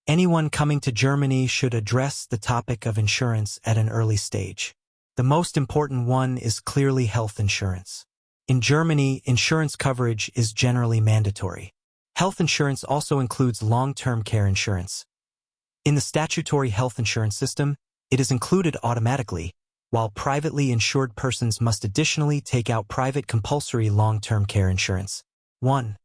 Anyone coming to Germany should address the topic of insurance at an early stage. The most important one is clearly health insurance. In Germany, insurance coverage is generally mandatory. Health insurance also includes long-term care insurance. In the statutory health insurance system, it is included automatically, while privately insured persons must additionally take out private compulsory long-term care insurance. 1.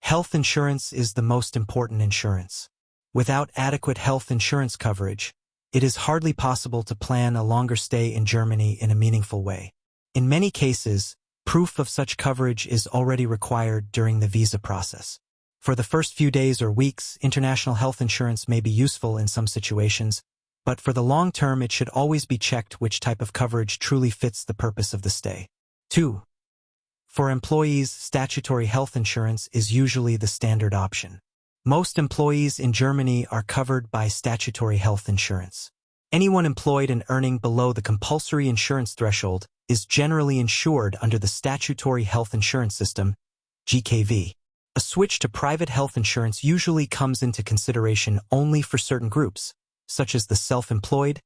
Health insurance is the most important insurance. Without adequate health insurance coverage, it is hardly possible to plan a longer stay in Germany in a meaningful way. In many cases, proof of such coverage is already required during the visa process. For the first few days or weeks, international health insurance may be useful in some situations, but for the long term it should always be checked which type of coverage truly fits the purpose of the stay. 2. For employees, statutory health insurance is usually the standard option. Most employees in Germany are covered by statutory health insurance. Anyone employed and earning below the compulsory insurance threshold is generally insured under the statutory health insurance system, GKV. A switch to private health insurance usually comes into consideration only for certain groups, such as the self-employed,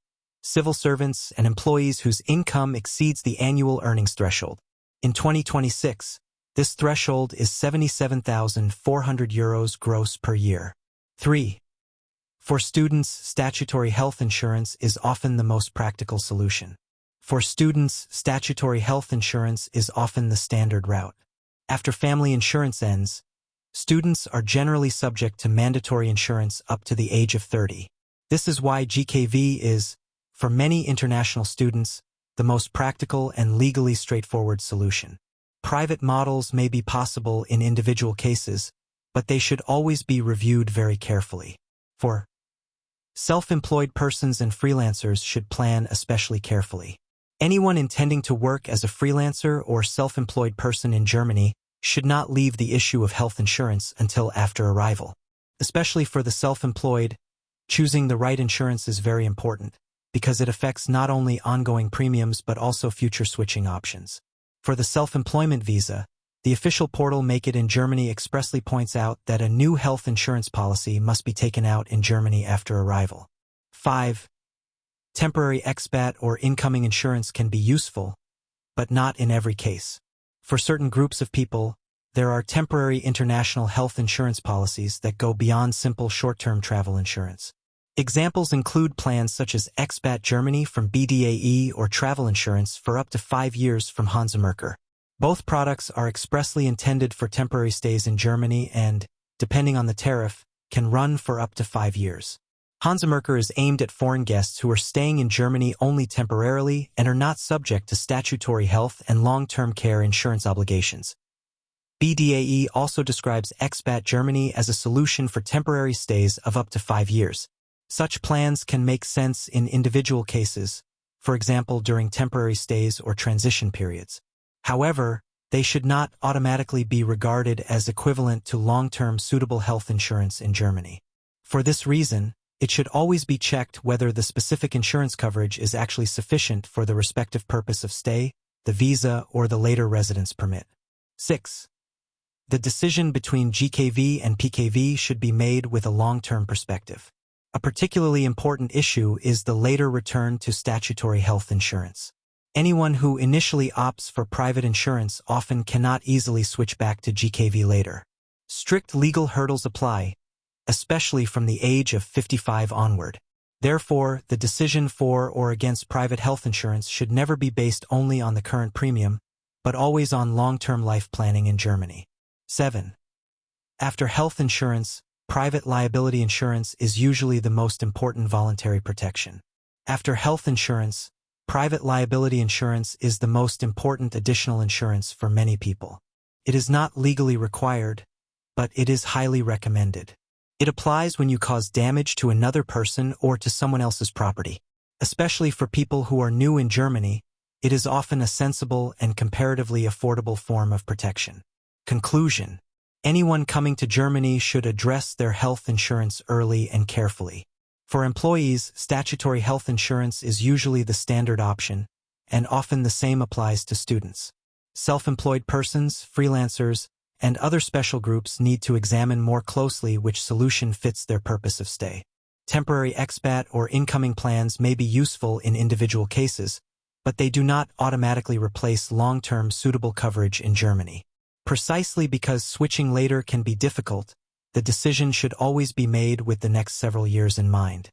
civil servants, and employees whose income exceeds the annual earnings threshold. In 2026, this threshold is €77,400 gross per year. 3. For students, statutory health insurance is often the most practical solution. For students, statutory health insurance is often the standard route. After family insurance ends, students are generally subject to mandatory insurance up to the age of 30. This is why GKV is, for many international students, the most practical and legally straightforward solution. Private models may be possible in individual cases, but they should always be reviewed very carefully. 4. Self-employed persons and freelancers should plan especially carefully. Anyone intending to work as a freelancer or self-employed person in Germany should not leave the issue of health insurance until after arrival. Especially for the self-employed, choosing the right insurance is very important, because it affects not only ongoing premiums but also future switching options. For the self-employment visa, the official portal Make It in Germany expressly points out that a new health insurance policy must be taken out in Germany after arrival. 5. Temporary expat or incoming insurance can be useful, but not in every case. For certain groups of people, there are temporary international health insurance policies that go beyond simple short-term travel insurance. Examples include plans such as Expat Germany from BDAE or travel insurance for up to 5 years from Hansa Merkur. Both products are expressly intended for temporary stays in Germany and, depending on the tariff, can run for up to 5 years. Hansa Merkur is aimed at foreign guests who are staying in Germany only temporarily and are not subject to statutory health and long-term care insurance obligations. BDAE also describes Expat Germany as a solution for temporary stays of up to 5 years. Such plans can make sense in individual cases, for example during temporary stays or transition periods. However, they should not automatically be regarded as equivalent to long-term suitable health insurance in Germany. For this reason, it should always be checked whether the specific insurance coverage is actually sufficient for the respective purpose of stay, the visa, or the later residence permit. 6. The decision between GKV and PKV should be made with a long-term perspective. A particularly important issue is the later return to statutory health insurance. Anyone who initially opts for private insurance often cannot easily switch back to GKV later. Strict legal hurdles apply, especially from the age of 55 onward. Therefore, the decision for or against private health insurance should never be based only on the current premium, but always on long-term life planning in Germany. 7. After health insurance, private liability insurance is usually the most important voluntary protection. After health insurance, private liability insurance is the most important additional insurance for many people. It is not legally required, but it is highly recommended. It applies when you cause damage to another person or to someone else's property. Especially for people who are new in Germany, it is often a sensible and comparatively affordable form of protection. Conclusion: anyone coming to Germany should address their health insurance early and carefully. For employees, statutory health insurance is usually the standard option, and often the same applies to students. Self-employed persons, freelancers, and other special groups need to examine more closely which solution fits their purpose of stay. Temporary expat or incoming plans may be useful in individual cases, but they do not automatically replace long-term suitable coverage in Germany. Precisely because switching later can be difficult, the decision should always be made with the next several years in mind.